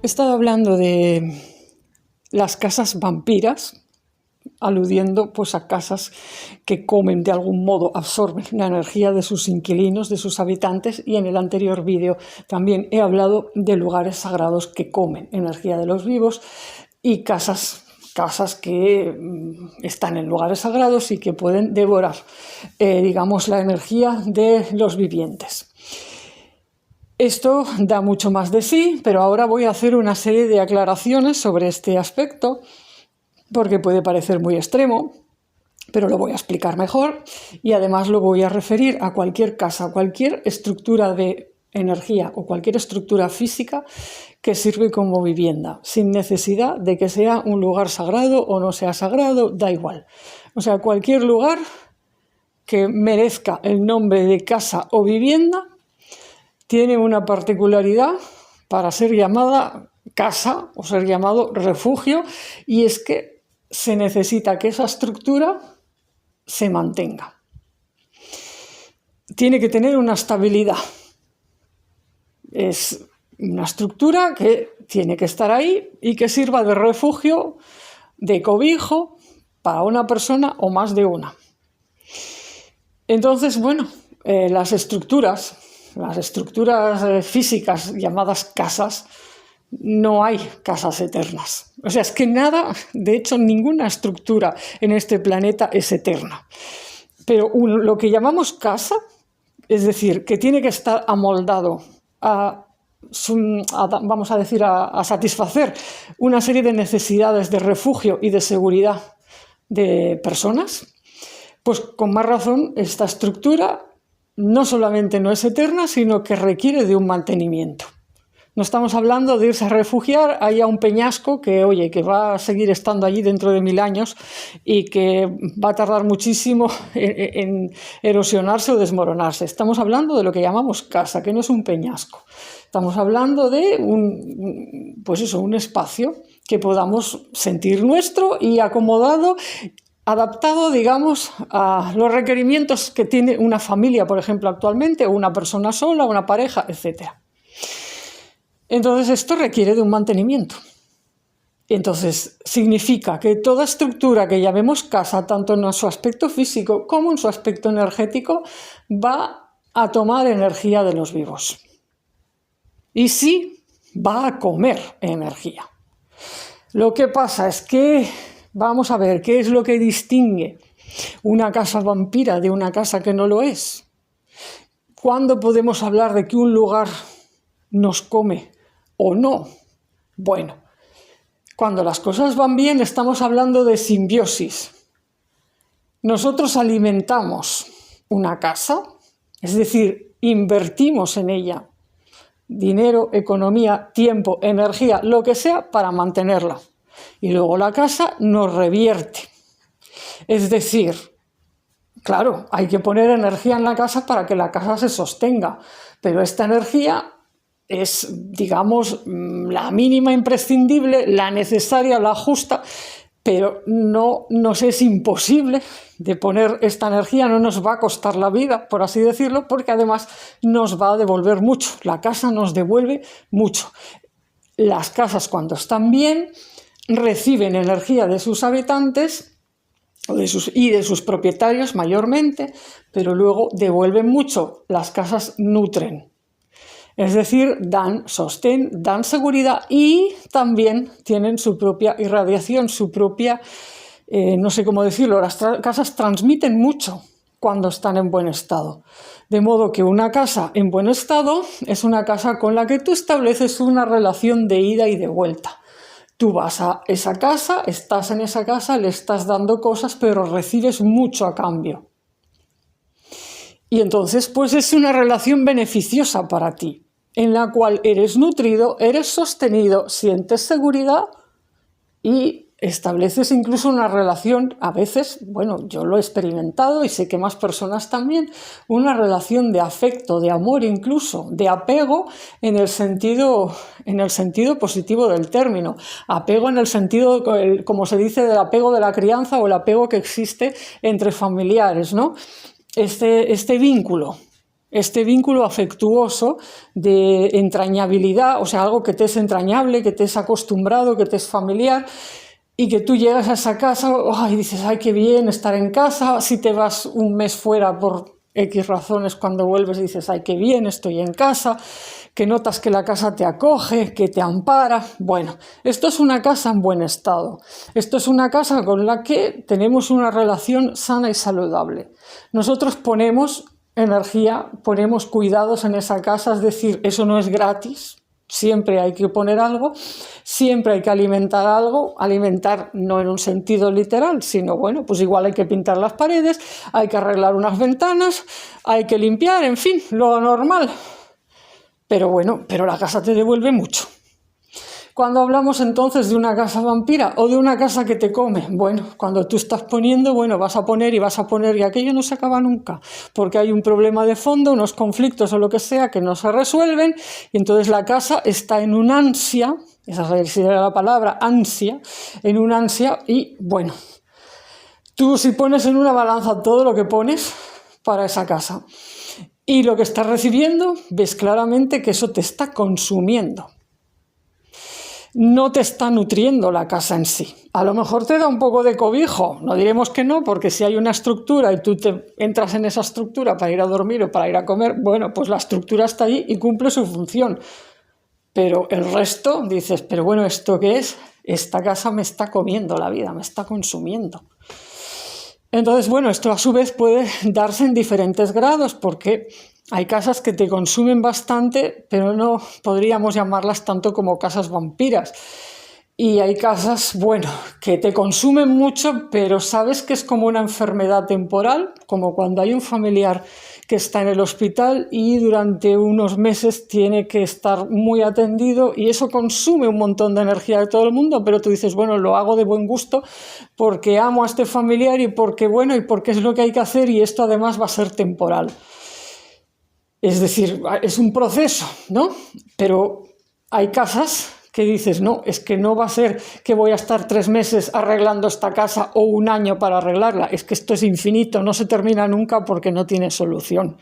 He estado hablando de las casas vampiras, aludiendo pues a casas que comen de algún modo, absorben la energía de sus inquilinos, de sus habitantes, y en el anterior vídeo también he hablado de lugares sagrados que comen energía de los vivos y casas que están en lugares sagrados y que pueden devorar, digamos, la energía de los vivientes. Esto da mucho más de sí, pero ahora voy a hacer una serie de aclaraciones sobre este aspecto, porque puede parecer muy extremo, pero lo voy a explicar mejor y además lo voy a referir a cualquier casa, cualquier estructura de energía o cualquier estructura física que sirve como vivienda, sin necesidad de que sea un lugar sagrado o no sea sagrado, da igual. O sea, cualquier lugar que merezca el nombre de casa o vivienda tiene una particularidad para ser llamada casa o ser llamado refugio, y es que se necesita que esa estructura se mantenga. Tiene que tener una estabilidad. Es una estructura que tiene que estar ahí y que sirva de refugio, de cobijo para una persona o más de una. Entonces, bueno, las estructuras físicas llamadas casas, no hay casas eternas. O sea, es que nada, de hecho, ninguna estructura en este planeta es eterna. Pero lo que llamamos casa, es decir, que tiene que estar amoldado a satisfacer una serie de necesidades de refugio y de seguridad de personas, pues con más razón esta estructura no solamente no es eterna, sino que requiere de un mantenimiento. No estamos hablando de irse a refugiar ahí a un peñasco que, oye, que va a seguir estando allí dentro de 1000 años y que va a tardar muchísimo en erosionarse o desmoronarse. Estamos hablando de lo que llamamos casa, que no es un peñasco. Estamos hablando de un espacio que podamos sentir nuestro y acomodado, adaptado, digamos, a los requerimientos que tiene una familia, por ejemplo, actualmente, o una persona sola, una pareja, etc. Entonces, esto requiere de un mantenimiento. Entonces, significa que toda estructura que llamemos casa, tanto en su aspecto físico como en su aspecto energético, va a tomar energía de los vivos. Y sí, va a comer energía. Lo que pasa es que vamos a ver qué es lo que distingue una casa vampira de una casa que no lo es. ¿Cuándo podemos hablar de que un lugar nos come o no? Bueno, cuando las cosas van bien estamos hablando de simbiosis. Nosotros alimentamos una casa, es decir, invertimos en ella dinero, economía, tiempo, energía, lo que sea para mantenerla. Y luego la casa nos revierte. Es decir, claro, hay que poner energía en la casa para que la casa se sostenga, pero esta energía es, digamos, la mínima imprescindible, la necesaria, la justa, pero no nos es imposible de poner esta energía, no nos va a costar la vida, por así decirlo, porque además nos va a devolver mucho. La casa nos devuelve mucho. Las casas, cuando están bien, reciben energía de sus habitantes y de sus propietarios mayormente, pero luego devuelven mucho. Las casas nutren, es decir, dan sostén, dan seguridad y también tienen su propia irradiación, su propia, no sé cómo decirlo, las casas transmiten mucho cuando están en buen estado. De modo que una casa en buen estado es una casa con la que tú estableces una relación de ida y de vuelta. Tú vas a esa casa, estás en esa casa, le estás dando cosas, pero recibes mucho a cambio. Y entonces, pues es una relación beneficiosa para ti, en la cual eres nutrido, eres sostenido, sientes seguridad y estableces incluso una relación, a veces, bueno, yo lo he experimentado y sé que más personas también, una relación de afecto, de amor incluso, de apego en el sentido positivo del término. Apego en el sentido, como se dice, del apego de la crianza o el apego que existe entre familiares, ¿no? Este vínculo este vínculo afectuoso de entrañabilidad, o sea, algo que te es entrañable, que te es acostumbrado, que te es familiar, y que tú llegas a esa casa y dices, ay, qué bien estar en casa. Si te vas un mes fuera por X razones, cuando vuelves dices, ay, qué bien, estoy en casa, que notas que la casa te acoge, que te ampara. Bueno, esto es una casa en buen estado. Esto es una casa con la que tenemos una relación sana y saludable. Nosotros ponemos energía, ponemos cuidados en esa casa, es decir, eso no es gratis. Siempre hay que poner algo, siempre hay que alimentar algo, alimentar no en un sentido literal, sino bueno, pues igual hay que pintar las paredes, hay que arreglar unas ventanas, hay que limpiar, en fin, lo normal. Pero bueno, pero la casa te devuelve mucho. Cuando hablamos entonces de una casa vampira o de una casa que te come, bueno, cuando tú estás poniendo, bueno, vas a poner y aquello no se acaba nunca, porque hay un problema de fondo, unos conflictos o lo que sea que no se resuelven, y entonces la casa está en un ansia, esa sería la palabra, ansia, en un ansia, y bueno, tú si pones en una balanza todo lo que pones para esa casa y lo que estás recibiendo, ves claramente que eso te está consumiendo. No te está nutriendo la casa en sí. A lo mejor te da un poco de cobijo, no diremos que no, porque si hay una estructura y tú te entras en esa estructura para ir a dormir o para ir a comer, bueno, pues la estructura está ahí y cumple su función. Pero el resto dices, pero bueno, ¿esto qué es? Esta casa me está comiendo la vida, me está consumiendo. Entonces, bueno, esto a su vez puede darse en diferentes grados, porque hay casas que te consumen bastante, pero no podríamos llamarlas tanto como casas vampiras. Y hay casas, bueno, que te consumen mucho, pero sabes que es como una enfermedad temporal, como cuando hay un familiar que está en el hospital y durante unos meses tiene que estar muy atendido, y eso consume un montón de energía de todo el mundo, pero tú dices, bueno, lo hago de buen gusto porque amo a este familiar y porque, bueno, y porque es lo que hay que hacer, y esto además va a ser temporal. Es decir, es un proceso, ¿no? Pero hay casas que dices, no, es que no va a ser que voy a estar 3 meses arreglando esta casa o 1 año para arreglarla, es que esto es infinito, no se termina nunca porque no tiene solución.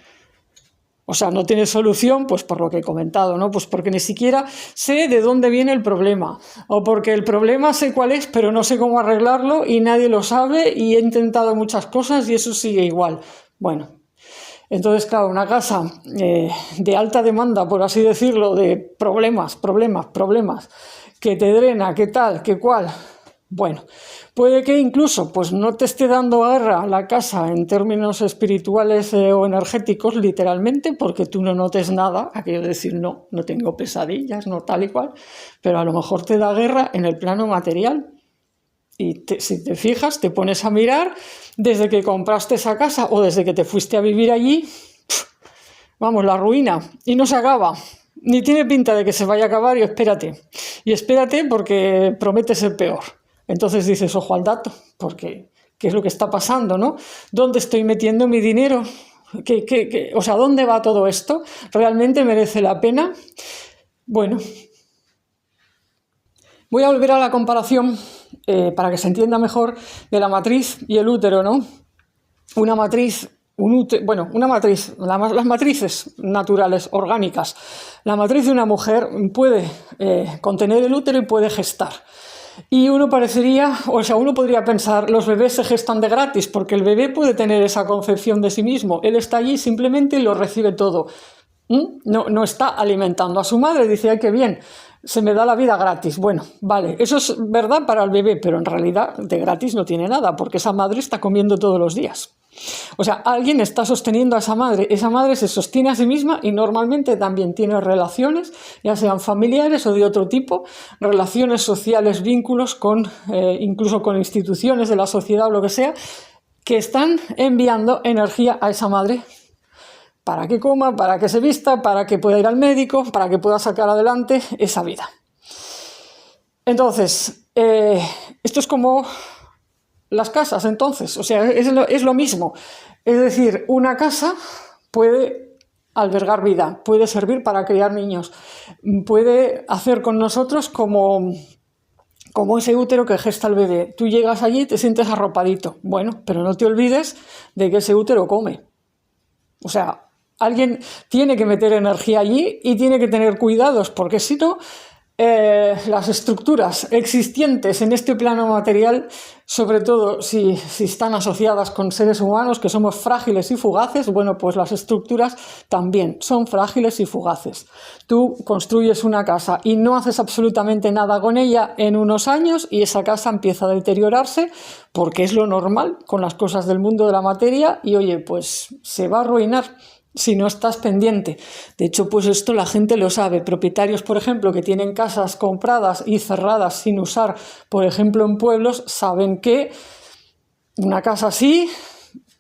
O sea, no tiene solución, pues por lo que he comentado, ¿no? Pues porque ni siquiera sé de dónde viene el problema, o porque el problema sé cuál es, pero no sé cómo arreglarlo y nadie lo sabe y he intentado muchas cosas y eso sigue igual. Bueno, entonces, claro, una casa de alta demanda, por así decirlo, de problemas, que te drena, qué tal, qué cual. Bueno, puede que incluso pues no te esté dando guerra la casa en términos espirituales o energéticos, literalmente, porque tú no notes nada, aquello de decir, no tengo pesadillas, no tal y cual, pero a lo mejor te da guerra en el plano material. Y si te fijas, te pones a mirar desde que compraste esa casa o desde que te fuiste a vivir allí, vamos, la ruina, y no se acaba. Ni tiene pinta de que se vaya a acabar, y espérate porque promete ser peor. Entonces dices, ojo al dato, porque ¿qué es lo que está pasando, no? ¿Dónde estoy metiendo mi dinero? O sea, ¿dónde va todo esto? ¿Realmente merece la pena? Bueno, voy a volver a la comparación para que se entienda mejor de la matriz y el útero, ¿no? Una matriz, las matrices naturales, orgánicas. La matriz de una mujer puede contener el útero y puede gestar. Y uno podría pensar, los bebés se gestan de gratis, porque el bebé puede tener esa concepción de sí mismo. Él está allí simplemente y lo recibe todo. No está alimentando a su madre, dice, ay, qué bien, se me da la vida gratis. Bueno, vale, eso es verdad para el bebé, pero en realidad de gratis no tiene nada, porque esa madre está comiendo todos los días. O sea, alguien está sosteniendo a esa madre se sostiene a sí misma y normalmente también tiene relaciones, ya sean familiares o de otro tipo, relaciones sociales, vínculos incluso con instituciones de la sociedad o lo que sea, que están enviando energía a esa madre para que coma, para que se vista, para que pueda ir al médico, para que pueda sacar adelante esa vida. Entonces, esto es como las casas, entonces, o sea, es lo mismo. Es decir, una casa puede albergar vida, puede servir para criar niños, puede hacer con nosotros como ese útero que gesta el bebé. Tú llegas allí y te sientes arropadito. Bueno, pero no te olvides de que ese útero come. O sea, alguien tiene que meter energía allí y tiene que tener cuidados, porque si no, las estructuras existentes en este plano material, sobre todo si están asociadas con seres humanos que somos frágiles y fugaces, bueno, pues las estructuras también son frágiles y fugaces. Tú construyes una casa y no haces absolutamente nada con ella en unos años y esa casa empieza a deteriorarse porque es lo normal con las cosas del mundo de la materia y, oye, pues se va a arruinar si no estás pendiente. De hecho, pues esto la gente lo sabe. Propietarios, por ejemplo, que tienen casas compradas y cerradas sin usar, por ejemplo, en pueblos, saben que una casa así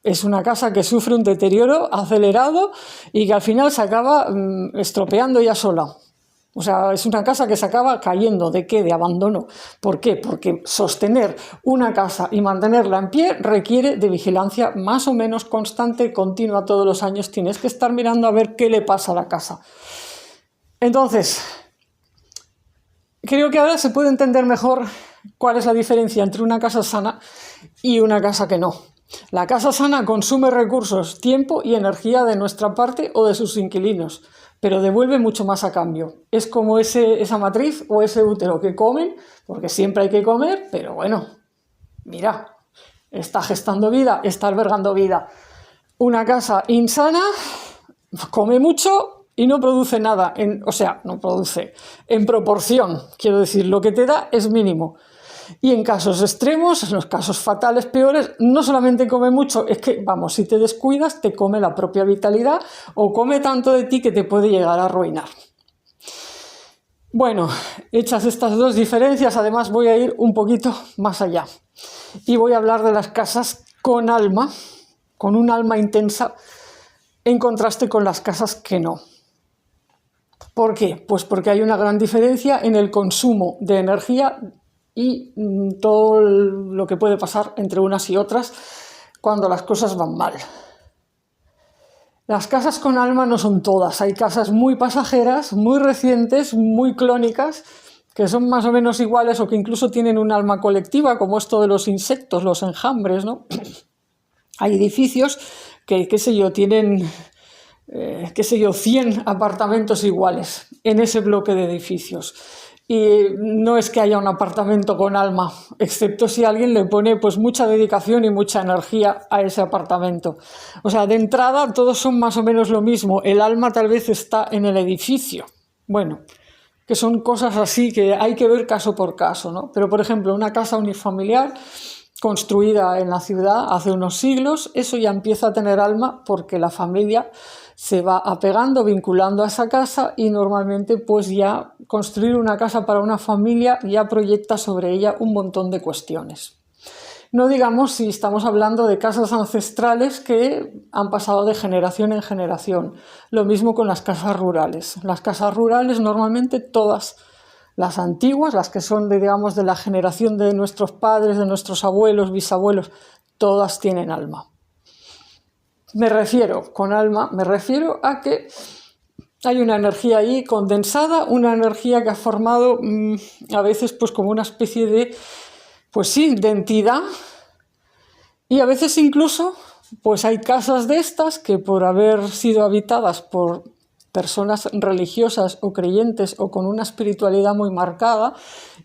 es una casa que sufre un deterioro acelerado y que al final se acaba estropeando ella sola. O sea, es una casa que se acaba cayendo. ¿De qué? De abandono. ¿Por qué? Porque sostener una casa y mantenerla en pie requiere de vigilancia más o menos constante, continua, todos los años. Tienes que estar mirando a ver qué le pasa a la casa. Entonces, creo que ahora se puede entender mejor cuál es la diferencia entre una casa sana y una casa que no. La casa sana consume recursos, tiempo y energía de nuestra parte o de sus inquilinos, pero devuelve mucho más a cambio. Es como esa matriz o ese útero que comen, porque siempre hay que comer, pero bueno, mira, está gestando vida, está albergando vida. Una casa insana come mucho y no produce nada, no produce en proporción, quiero decir, lo que te da es mínimo. Y en casos extremos, en los casos fatales, peores, no solamente come mucho, es que, vamos, si te descuidas, te come la propia vitalidad o come tanto de ti que te puede llegar a arruinar. Bueno, hechas estas dos diferencias, además voy a ir un poquito más allá. Y voy a hablar de las casas con alma, con un alma intensa, en contraste con las casas que no. ¿Por qué? Pues porque hay una gran diferencia en el consumo de energía y todo lo que puede pasar entre unas y otras cuando las cosas van mal. Las casas con alma no son todas, hay casas muy pasajeras, muy recientes, muy clónicas, que son más o menos iguales o que incluso tienen un alma colectiva, como esto de los insectos, los enjambres, ¿no? Hay edificios que, tienen 100 apartamentos iguales en ese bloque de edificios. Y no es que haya un apartamento con alma, excepto si alguien le pone pues mucha dedicación y mucha energía a ese apartamento. O sea, de entrada todos son más o menos lo mismo, el alma tal vez está en el edificio. Bueno, que son cosas así que hay que ver caso por caso, ¿no? Pero, por ejemplo, una casa unifamiliar construida en la ciudad hace unos siglos, eso ya empieza a tener alma porque la familia se va apegando, vinculando a esa casa y normalmente pues ya construir una casa para una familia ya proyecta sobre ella un montón de cuestiones. No digamos si estamos hablando de casas ancestrales que han pasado de generación en generación. Lo mismo con las casas rurales. Las casas rurales normalmente todas, las antiguas, las que son de la generación de nuestros padres, de nuestros abuelos, bisabuelos, todas tienen alma. Con alma me refiero a que hay una energía ahí condensada, una energía que ha formado a veces pues como una especie de, pues sí, de entidad, y a veces incluso pues hay casas de estas que por haber sido habitadas por personas religiosas o creyentes o con una espiritualidad muy marcada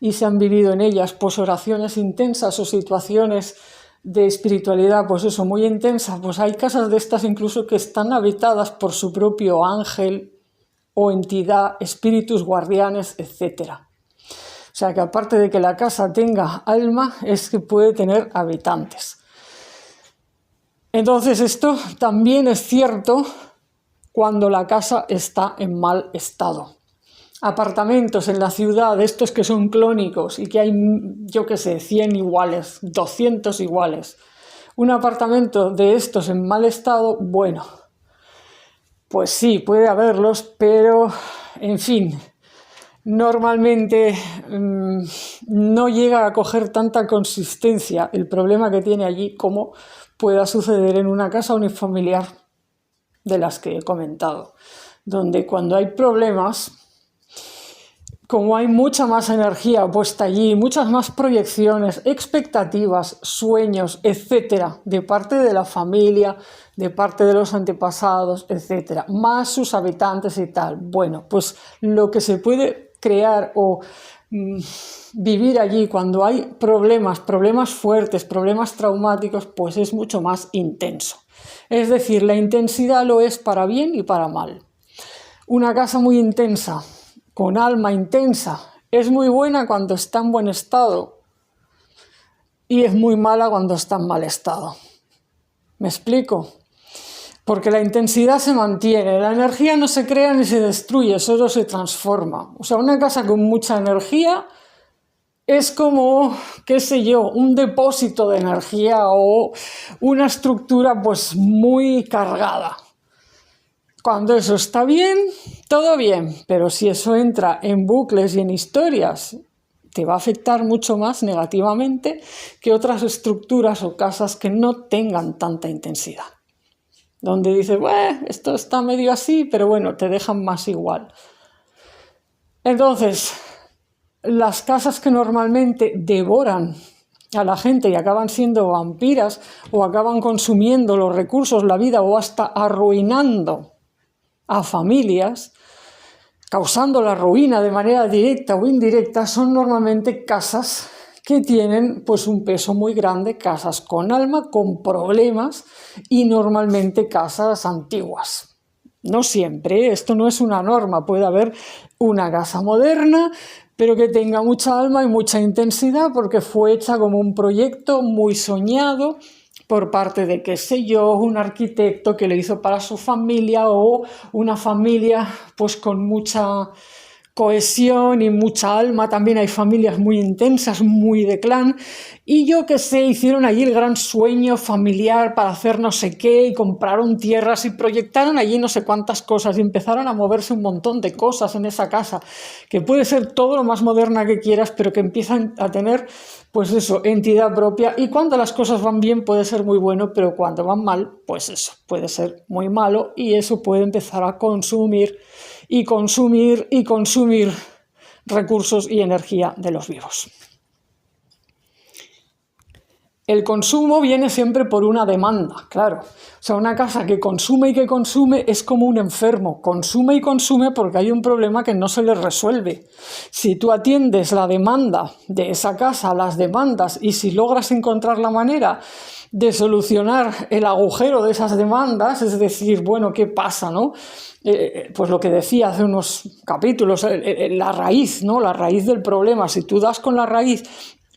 y se han vivido en ellas pues oraciones intensas o situaciones de espiritualidad, pues eso, muy intensa, pues hay casas de estas incluso que están habitadas por su propio ángel o entidad, espíritus guardianes, etc. O sea que aparte de que la casa tenga alma, es que puede tener habitantes. Entonces esto también es cierto cuando la casa está en mal estado. Apartamentos en la ciudad, estos que son clónicos y que hay, 100 iguales, 200 iguales. Un apartamento de estos en mal estado, bueno, pues sí, puede haberlos, pero, en fin, normalmente no llega a coger tanta consistencia el problema que tiene allí como pueda suceder en una casa unifamiliar de las que he comentado, donde cuando hay problemas, como hay mucha más energía puesta allí, muchas más proyecciones, expectativas, sueños, etcétera, de parte de la familia, de parte de los antepasados, etcétera, más sus habitantes y tal. Bueno, pues lo que se puede crear o vivir allí cuando hay problemas fuertes, problemas traumáticos, pues es mucho más intenso. Es decir, la intensidad lo es para bien y para mal. Una casa muy intensa, con alma intensa, es muy buena cuando está en buen estado y es muy mala cuando está en mal estado. ¿Me explico? Porque la intensidad se mantiene, la energía no se crea ni se destruye, solo se transforma. O sea, una casa con mucha energía es como, qué sé yo, un depósito de energía o una estructura pues muy cargada. Cuando eso está bien, todo bien, pero si eso entra en bucles y en historias, te va a afectar mucho más negativamente que otras estructuras o casas que no tengan tanta intensidad. Donde dices, bueno, esto está medio así, pero bueno, te dejan más igual. Entonces, las casas que normalmente devoran a la gente y acaban siendo vampiras o acaban consumiendo los recursos, la vida o hasta arruinando a familias, causando la ruina de manera directa o indirecta, son normalmente casas que tienen pues un peso muy grande, casas con alma, con problemas y normalmente casas antiguas. No siempre, esto no es una norma, puede haber una casa moderna, pero que tenga mucha alma y mucha intensidad porque fue hecha como un proyecto muy soñado por parte de, qué sé yo, un arquitecto que lo hizo para su familia o una familia pues con mucha cohesión y mucha alma. También hay familias muy intensas, muy de clan, y yo qué sé, hicieron allí el gran sueño familiar para hacer no sé qué y compraron tierras y proyectaron allí no sé cuántas cosas y empezaron a moverse un montón de cosas en esa casa, que puede ser todo lo más moderna que quieras, pero que empiezan a tener pues eso, entidad propia, y cuando las cosas van bien puede ser muy bueno, pero cuando van mal, pues eso, puede ser muy malo y eso puede empezar a consumir y consumir y consumir recursos y energía de los vivos. El consumo viene siempre por una demanda, claro. O sea, una casa que consume y que consume es como un enfermo. Consume y consume porque hay un problema que no se le resuelve. Si tú atiendes la demanda de esa casa, las demandas, y si logras encontrar la manera de solucionar el agujero de esas demandas, es decir, bueno, ¿qué pasa, no? Pues lo que decía hace unos capítulos, la raíz, ¿no? La raíz del problema. Si tú das con la raíz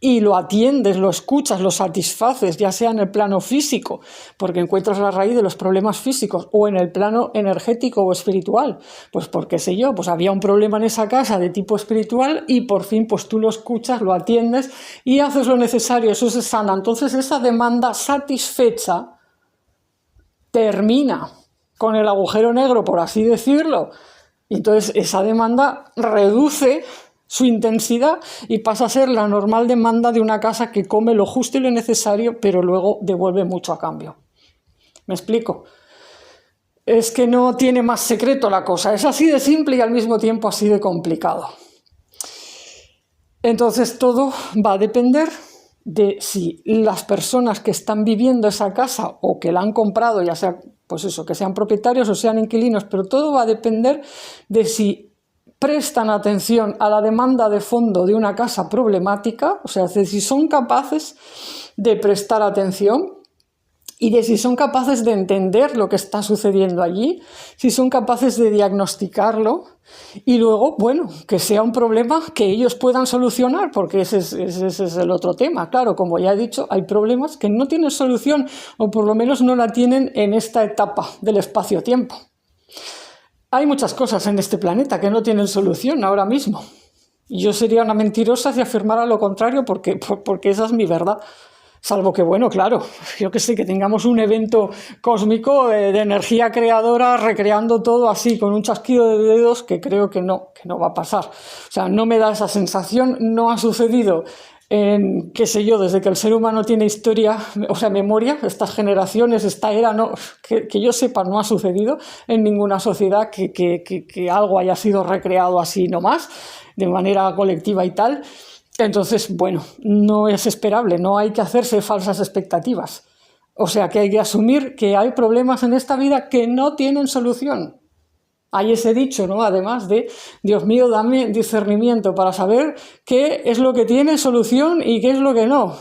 y lo atiendes, lo escuchas, lo satisfaces, ya sea en el plano físico, porque encuentras la raíz de los problemas físicos, o en el plano energético o espiritual, pues porque sé yo, pues había un problema en esa casa de tipo espiritual y por fin pues tú lo escuchas, lo atiendes y haces lo necesario, eso se sana. Entonces esa demanda satisfecha termina con el agujero negro, por así decirlo, y entonces esa demanda reduce su intensidad y pasa a ser la normal demanda de una casa que come lo justo y lo necesario, pero luego devuelve mucho a cambio. ¿Me explico? Es que no tiene más secreto la cosa, es así de simple y al mismo tiempo así de complicado. Entonces todo va a depender de si las personas que están viviendo esa casa o que la han comprado, ya sea pues eso, que sean propietarios o sean inquilinos, pero todo va a depender de si prestan atención a la demanda de fondo de una casa problemática, o sea, si son capaces de prestar atención y de si son capaces de entender lo que está sucediendo allí, si son capaces de diagnosticarlo y luego, bueno, que sea un problema que ellos puedan solucionar, porque ese es el otro tema. Claro, como ya he dicho, hay problemas que no tienen solución o por lo menos no la tienen en esta etapa del espacio-tiempo. Hay muchas cosas en este planeta que no tienen solución ahora mismo. Y yo sería una mentirosa si afirmara lo contrario porque esa es mi verdad. Salvo que, bueno, claro, yo que sé, que tengamos un evento cósmico de energía creadora recreando todo así con un chasquido de dedos, que creo que no va a pasar. O sea, no me da esa sensación, no ha sucedido qué sé yo, desde que el ser humano tiene historia, o sea, memoria, estas generaciones, esta era, no, que yo sepa, no ha sucedido en ninguna sociedad que algo haya sido recreado así nomás, de manera colectiva y tal. Entonces, bueno, no es esperable, no hay que hacerse falsas expectativas. O sea, que hay que asumir que hay problemas en esta vida que no tienen solución. Hay ese dicho, ¿no? Además de, Dios mío, dame discernimiento para saber qué es lo que tiene solución y qué es lo que no.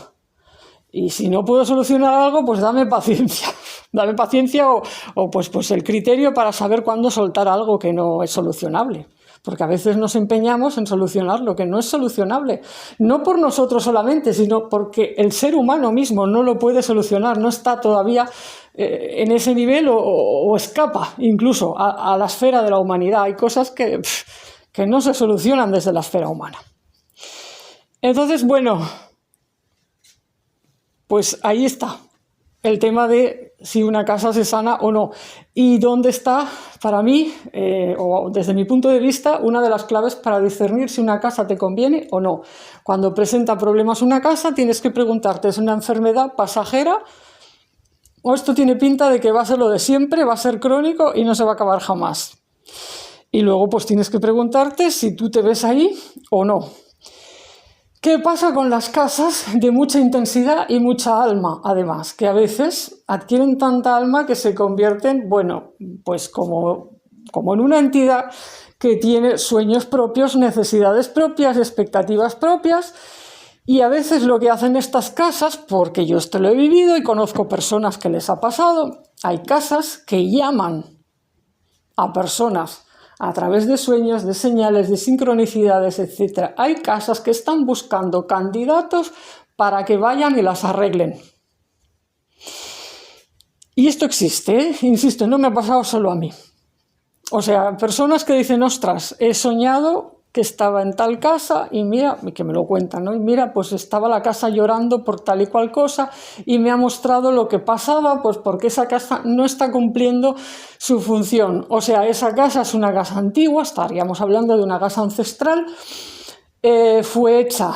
Y si no puedo solucionar algo, pues dame paciencia. Dame paciencia o pues el criterio para saber cuándo soltar algo que no es solucionable. Porque a veces nos empeñamos en solucionar lo que no es solucionable. No por nosotros solamente, sino porque el ser humano mismo no lo puede solucionar, no está todavía en ese nivel o escapa incluso a la esfera de la humanidad. Hay cosas que no se solucionan desde la esfera humana. Entonces, bueno, pues ahí está el tema de si una casa se sana o no. ¿Y dónde está, para mí, o desde mi punto de vista, una de las claves para discernir si una casa te conviene o no? Cuando presenta problemas una casa, tienes que preguntarte, ¿es una enfermedad pasajera o esto tiene pinta de que va a ser lo de siempre, va a ser crónico y no se va a acabar jamás? Y luego pues tienes que preguntarte si tú te ves ahí o no. ¿Qué pasa con las casas de mucha intensidad y mucha alma, además? Que a veces adquieren tanta alma que se convierten, bueno, pues como en una entidad que tiene sueños propios, necesidades propias, expectativas propias, y a veces lo que hacen estas casas, porque yo esto lo he vivido y conozco personas que les ha pasado, hay casas que llaman a personas a través de sueños, de señales, de sincronicidades, etc. Hay casas que están buscando candidatos para que vayan y las arreglen. Y esto existe, ¿eh? Insisto, no me ha pasado solo a mí. O sea, personas que dicen, ostras, he soñado que estaba en tal casa y mira, que me lo cuentan, ¿no? Y mira, pues estaba la casa llorando por tal y cual cosa y me ha mostrado lo que pasaba, pues porque esa casa no está cumpliendo su función. O sea, esa casa es una casa antigua, estaríamos hablando de una casa ancestral, fue hecha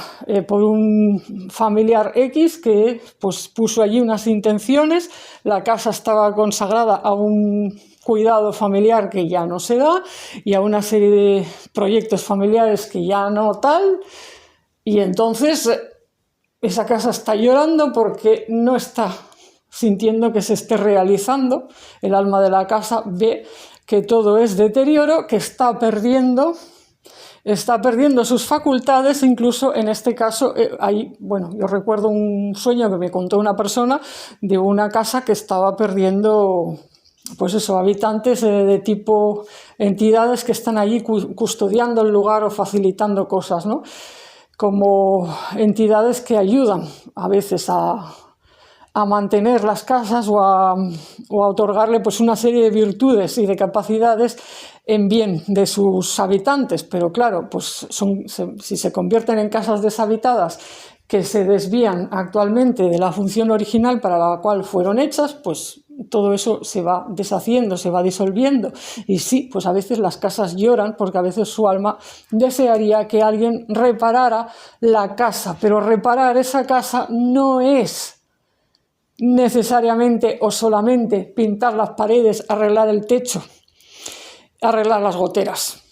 por un familiar X que pues puso allí unas intenciones, la casa estaba consagrada a un cuidado familiar que ya no se da y a una serie de proyectos familiares que ya no tal, y entonces esa casa está llorando porque no está sintiendo que se esté realizando. El alma de la casa ve que todo es deterioro, que está perdiendo sus facultades. Incluso en este caso, yo recuerdo un sueño que me contó una persona de una casa que estaba perdiendo, pues eso, habitantes de tipo entidades que están allí custodiando el lugar o facilitando cosas, ¿no? Como entidades que ayudan a veces a mantener las casas o a otorgarle pues una serie de virtudes y de capacidades en bien de sus habitantes. Pero claro, pues si se convierten en casas deshabitadas que se desvían actualmente de la función original para la cual fueron hechas, pues todo eso se va deshaciendo, se va disolviendo. Y sí, pues a veces las casas lloran porque a veces su alma desearía que alguien reparara la casa, pero reparar esa casa no es necesariamente o solamente pintar las paredes, arreglar el techo, arreglar las goteras.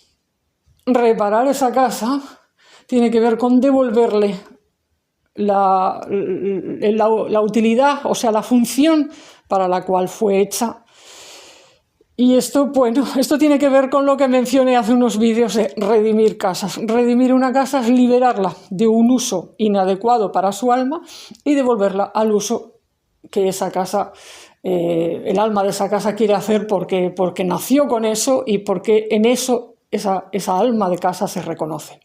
Reparar esa casa tiene que ver con devolverle la utilidad, o sea, la función para la cual fue hecha. Y esto tiene que ver con lo que mencioné hace unos vídeos de redimir casas. Redimir una casa es liberarla de un uso inadecuado para su alma y devolverla al uso que esa casa, el alma de esa casa quiere hacer porque nació con eso y porque en eso esa alma de casa se reconoce.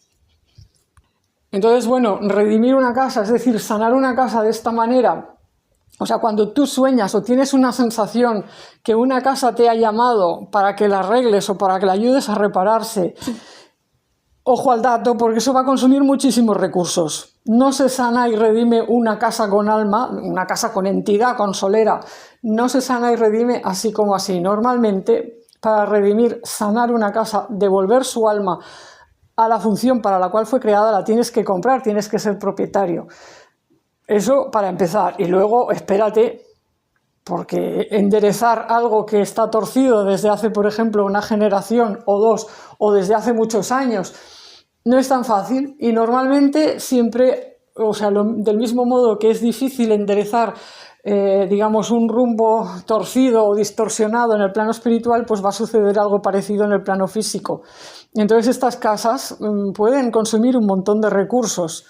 Entonces, redimir una casa, es decir, sanar una casa de esta manera, o sea, cuando tú sueñas o tienes una sensación que una casa te ha llamado para que la arregles o para que la ayudes a repararse, ojo al dato, porque eso va a consumir muchísimos recursos. No se sana y redime una casa con alma, una casa con entidad, con solera. No se sana y redime así como así. Normalmente, para redimir, sanar una casa, devolver su alma a la función para la cual fue creada, la tienes que comprar, tienes que ser propietario. Eso para empezar. Y luego, espérate, porque enderezar algo que está torcido desde hace, por ejemplo, una generación o dos, o desde hace muchos años, no es tan fácil. Y normalmente siempre, o sea, del mismo modo que es difícil enderezar, digamos, un rumbo torcido o distorsionado en el plano espiritual, pues va a suceder algo parecido en el plano físico. Entonces estas casas pueden consumir un montón de recursos.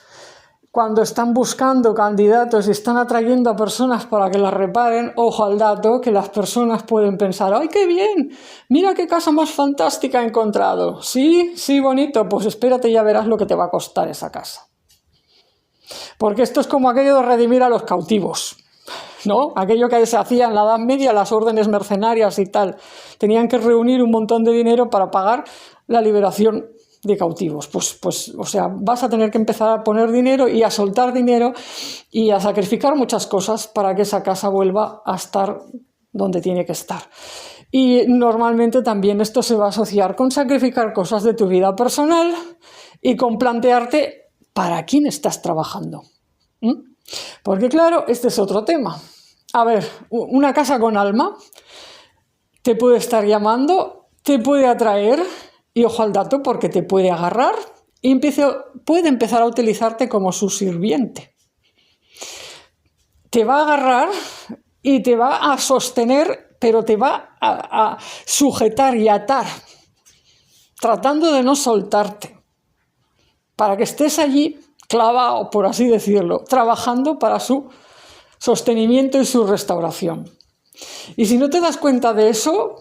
Cuando están buscando candidatos y están atrayendo a personas para que las reparen, ojo al dato, que las personas pueden pensar, ¡ay, qué bien! Mira qué casa más fantástica he encontrado. Sí, sí, bonito, pues espérate, ya verás lo que te va a costar esa casa. Porque esto es como aquello de redimir a los cautivos, ¿no? Aquello que se hacía en la Edad Media, las órdenes mercenarias y tal. Tenían que reunir un montón de dinero para pagar la liberación de cautivos. Pues, o sea, vas a tener que empezar a poner dinero y a soltar dinero y a sacrificar muchas cosas para que esa casa vuelva a estar donde tiene que estar. Y normalmente también esto se va a asociar con sacrificar cosas de tu vida personal y con plantearte para quién estás trabajando. Porque claro, este es otro tema. A ver, una casa con alma te puede estar llamando, te puede atraer, y ojo al dato, porque te puede agarrar y puede empezar a utilizarte como su sirviente. Te va a agarrar y te va a sostener, pero te va a sujetar y atar, tratando de no soltarte, para que estés allí clavado, por así decirlo, trabajando para su sostenimiento y su restauración. Y si no te das cuenta de eso,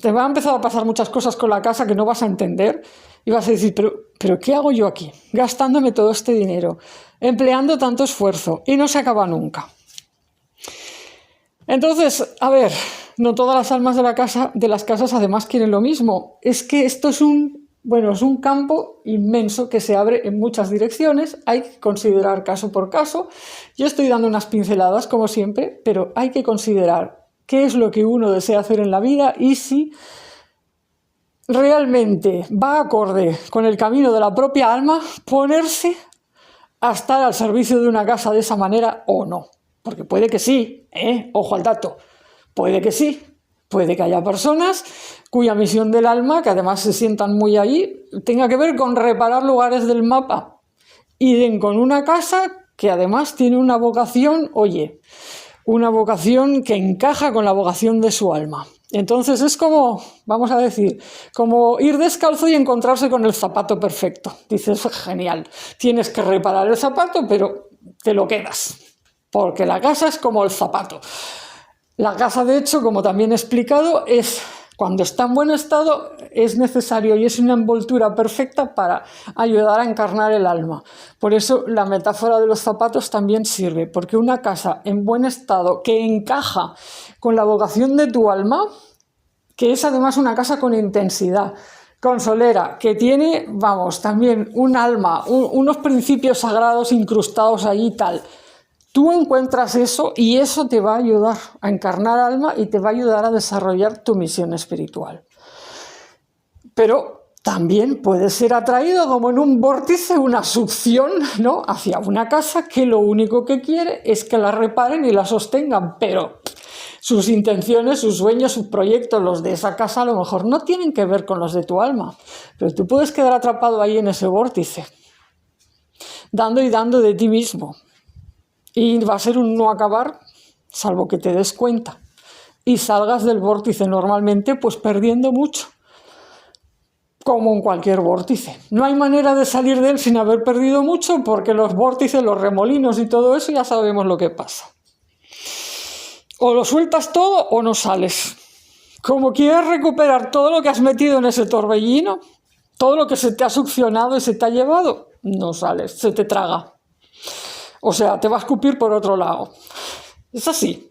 te va a empezar a pasar muchas cosas con la casa que no vas a entender y vas a decir, pero ¿qué hago yo aquí? Gastándome todo este dinero, empleando tanto esfuerzo y no se acaba nunca. Entonces, a ver, no todas las almas de las casas además quieren lo mismo. Es que esto es un campo inmenso que se abre en muchas direcciones. Hay que considerar caso por caso. Yo estoy dando unas pinceladas, como siempre, pero hay que considerar qué es lo que uno desea hacer en la vida y si realmente va acorde con el camino de la propia alma ponerse a estar al servicio de una casa de esa manera o no. Porque puede que sí, ojo al dato, puede que sí, puede que haya personas cuya misión del alma, que además se sientan muy ahí, tenga que ver con reparar lugares del mapa y den con una casa que además tiene una vocación, una vocación que encaja con la vocación de su alma. Entonces es como, vamos a decir, como ir descalzo y encontrarse con el zapato perfecto. Dices, genial, tienes que reparar el zapato, pero te lo quedas, porque la casa es como el zapato. La casa, de hecho, como también he explicado, cuando está en buen estado, es necesario y es una envoltura perfecta para ayudar a encarnar el alma. Por eso la metáfora de los zapatos también sirve, porque una casa en buen estado que encaja con la vocación de tu alma, que es además una casa con intensidad, con solera, que tiene, también un alma, unos principios sagrados incrustados allí tal. Tú encuentras eso y eso te va a ayudar a encarnar alma y te va a ayudar a desarrollar tu misión espiritual. Pero también puede ser atraído como en un vórtice, una succión, ¿no?, hacia una casa que lo único que quiere es que la reparen y la sostengan, pero sus intenciones, sus sueños, sus proyectos, los de esa casa a lo mejor no tienen que ver con los de tu alma, pero tú puedes quedar atrapado ahí en ese vórtice, dando y dando de ti mismo. Y va a ser un no acabar, salvo que te des cuenta y salgas del vórtice normalmente, pues perdiendo mucho, como en cualquier vórtice. No hay manera de salir de él sin haber perdido mucho, porque los vórtices, los remolinos y todo eso ya sabemos lo que pasa. O lo sueltas todo o no sales. Como quieras recuperar todo lo que has metido en ese torbellino, todo lo que se te ha succionado y se te ha llevado, no sales, se te traga. O sea, te va a escupir por otro lado. Es así.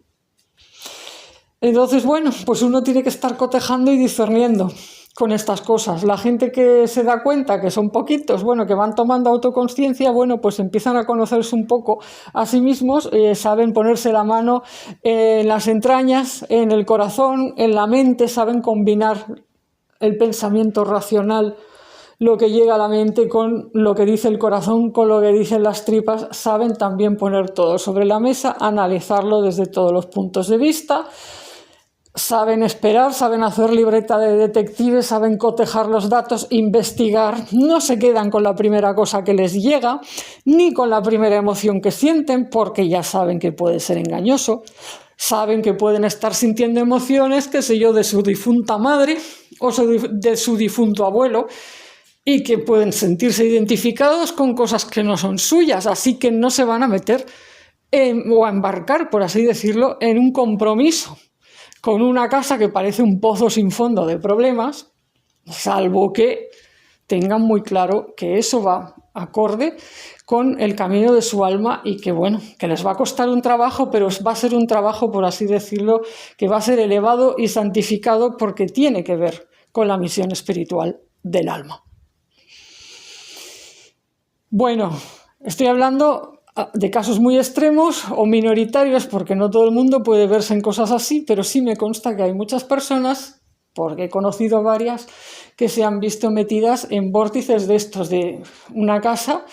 Entonces, pues uno tiene que estar cotejando y discerniendo con estas cosas. La gente que se da cuenta que son poquitos, que van tomando autoconsciencia, pues empiezan a conocerse un poco a sí mismos, saben ponerse la mano en las entrañas, en el corazón, en la mente, saben combinar el pensamiento racional lo que llega a la mente con lo que dice el corazón, con lo que dicen las tripas, saben también poner todo sobre la mesa, analizarlo desde todos los puntos de vista, saben esperar, saben hacer libreta de detective, saben cotejar los datos, investigar, no se quedan con la primera cosa que les llega, ni con la primera emoción que sienten, porque ya saben que puede ser engañoso, saben que pueden estar sintiendo emociones, qué sé yo, de su difunta madre o de su difunto abuelo, y que pueden sentirse identificados con cosas que no son suyas, así que no se van a meter o a embarcar, por así decirlo, en un compromiso con una casa que parece un pozo sin fondo de problemas, salvo que tengan muy claro que eso va acorde con el camino de su alma y que, bueno, que les va a costar un trabajo, pero va a ser un trabajo, por así decirlo, que va a ser elevado y santificado porque tiene que ver con la misión espiritual del alma. Bueno, estoy hablando de casos muy extremos o minoritarios, porque no todo el mundo puede verse en cosas así, pero sí me consta que hay muchas personas, porque he conocido varias, que se han visto metidas en vórtices de estos, de una casa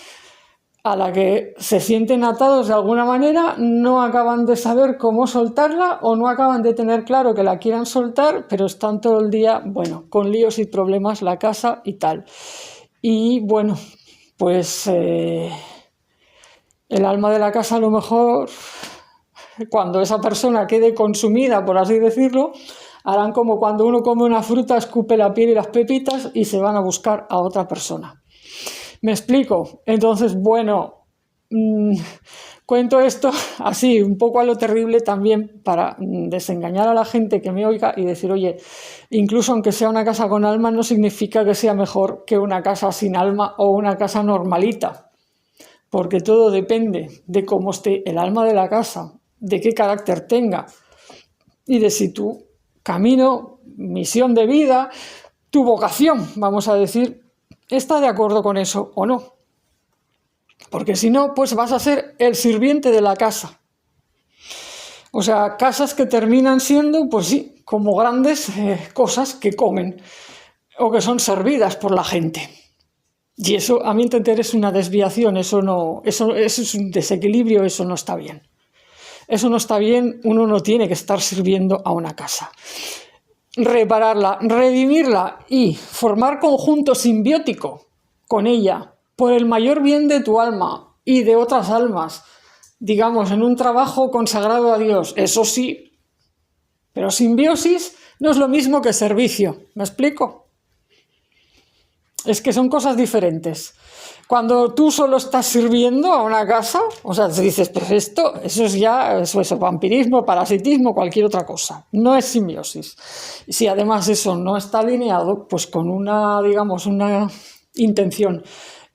a la que se sienten atados de alguna manera, no acaban de saber cómo soltarla o no acaban de tener claro que la quieran soltar, pero están todo el día, bueno, con líos y problemas la casa y tal. Y bueno, pues el alma de la casa a lo mejor, cuando esa persona quede consumida, por así decirlo, harán como cuando uno come una fruta, escupe la piel y las pepitas y se van a buscar a otra persona. ¿Me explico? Entonces, bueno, cuento esto así, un poco a lo terrible también para desengañar a la gente que me oiga y decir, oye, incluso aunque sea una casa con alma, no significa que sea mejor que una casa sin alma o una casa normalita. Porque todo depende de cómo esté el alma de la casa, de qué carácter tenga y de si tu camino, misión de vida, tu vocación, vamos a decir, está de acuerdo con eso o no. Porque si no, pues vas a ser el sirviente de la casa. O sea, casas que terminan siendo, pues sí, como grandes cosas que comen o que son servidas por la gente. Y eso, a mi entender, es una desviación, eso es un desequilibrio, eso no está bien. Eso no está bien, uno no tiene que estar sirviendo a una casa. Repararla, redimirla y formar conjunto simbiótico con ella por el mayor bien de tu alma y de otras almas, digamos, en un trabajo consagrado a Dios, eso sí, pero simbiosis no es lo mismo que servicio, ¿me explico? Es que son cosas diferentes. Cuando tú solo estás sirviendo a una casa, o sea, dices, pues eso es vampirismo, parasitismo, cualquier otra cosa. No es simbiosis. Si además eso no está alineado, pues con una, digamos, una intención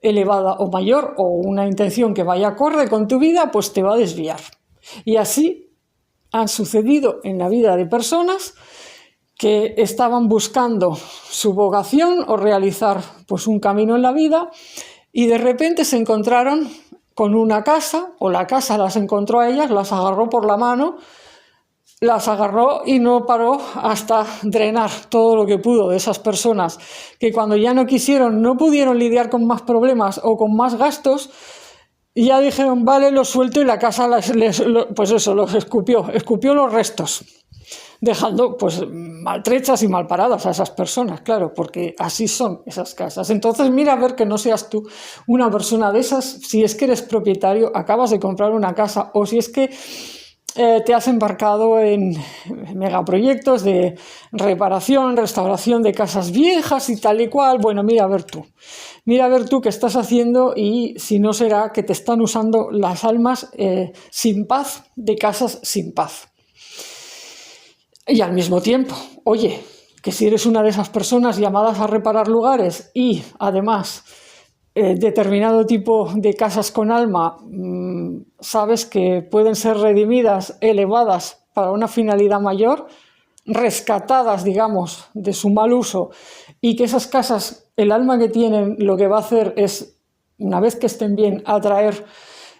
elevada o mayor, o una intención que vaya acorde con tu vida, pues te va a desviar. Y así han sucedido en la vida de personas que estaban buscando su vocación o realizar pues un camino en la vida y de repente se encontraron con una casa, o la casa las encontró a ellas, las agarró por la mano, las agarró y no paró hasta drenar todo lo que pudo de esas personas que cuando ya no quisieron, no pudieron lidiar con más problemas o con más gastos, y ya dijeron, vale, los suelto, y la casa pues eso, los escupió los restos, dejando pues maltrechas y malparadas a esas personas, claro, porque así son esas casas. Entonces mira a ver que no seas tú una persona de esas, si es que eres propietario, acabas de comprar una casa, o si es que te has embarcado en megaproyectos de reparación, restauración de casas viejas y tal y cual. Bueno, mira a ver tú qué estás haciendo, y si no será que te están usando las almas sin paz de casas sin paz. Y al mismo tiempo, oye, que si eres una de esas personas llamadas a reparar lugares y además determinado tipo de casas con alma, sabes que pueden ser redimidas, elevadas para una finalidad mayor, rescatadas, digamos, de su mal uso, y que esas casas, el alma que tienen, lo que va a hacer es, una vez que estén bien, atraer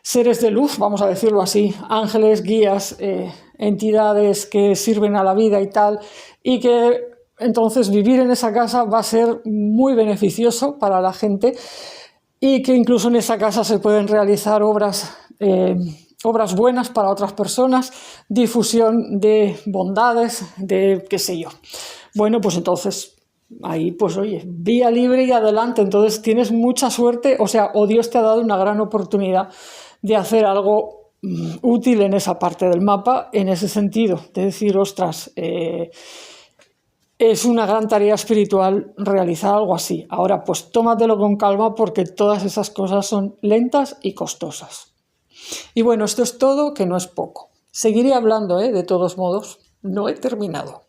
seres de luz, vamos a decirlo así, ángeles, guías, entidades que sirven a la vida y tal, y que entonces vivir en esa casa va a ser muy beneficioso para la gente y que incluso en esa casa se pueden realizar obras buenas para otras personas, difusión de bondades, de qué sé yo. Bueno, pues entonces ahí, pues oye, vía libre y adelante. Entonces tienes mucha suerte, o Dios te ha dado una gran oportunidad de hacer algo útil en esa parte del mapa, en ese sentido, de decir, ostras, es una gran tarea espiritual realizar algo así. Ahora, pues tómatelo con calma porque todas esas cosas son lentas y costosas. Y bueno, esto es todo, que no es poco. Seguiré hablando, de todos modos, no he terminado.